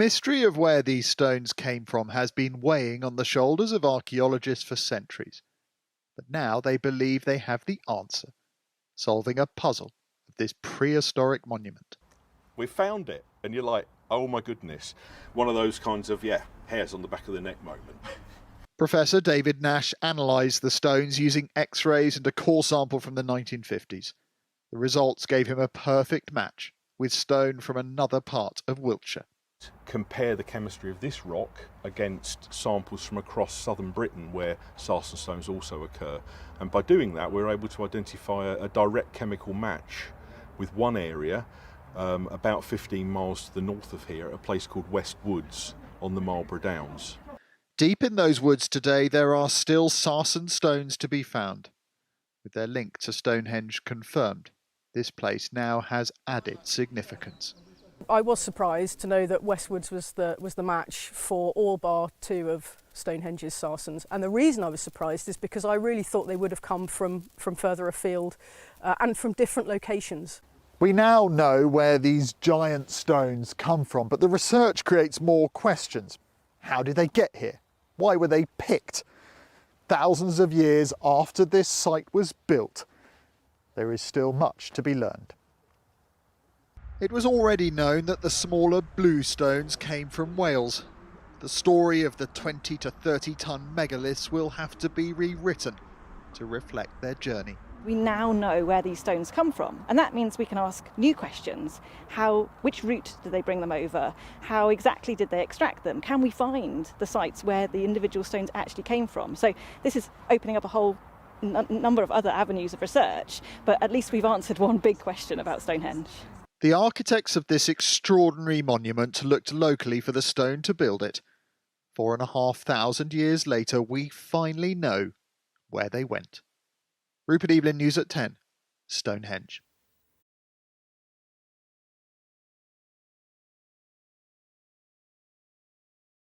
Mystery of where these stones came from has been weighing on the shoulders of archaeologists for centuries. But now they believe they have the answer, solving a puzzle of this prehistoric monument. We found it, and you're like, oh my goodness. One of those kinds of, hairs on the back of the neck moment. Professor David Nash analysed the stones using X-rays and a core sample from the 1950s. The results gave him a perfect match with stone from another part of Wiltshire. Compare the chemistry of this rock against samples from across southern Britain where sarsen stones also occur. And by doing that, we're able to identify a direct chemical match with one area about 15 miles to the north of here at a place called West Woods on the Marlborough Downs. Deep in those woods today, there are still sarsen stones to be found. With their link to Stonehenge confirmed, this place now has added significance. I was surprised to know that Westwoods was the match for all bar two of Stonehenge's sarsens, and the reason I was surprised is because I really thought they would have come from further afield and from different locations. We now know where these giant stones come from, but the research creates more questions. How did they get here? Why were they picked? Thousands of years after this site was built, there is still much to be learned. It was already known that the smaller blue stones came from Wales. The story of the 20 to 30 tonne megaliths will have to be rewritten to reflect their journey. We now know where these stones come from, and that means we can ask new questions. Which route did they bring them over? How exactly did they extract them? Can we find the sites where the individual stones actually came from? So this is opening up a whole number of other avenues of research, but at least we've answered one big question about Stonehenge. The architects of this extraordinary monument looked locally for the stone to build it. 4,500 years later, we finally know where they went. Rupert Evelyn, News at 10, Stonehenge.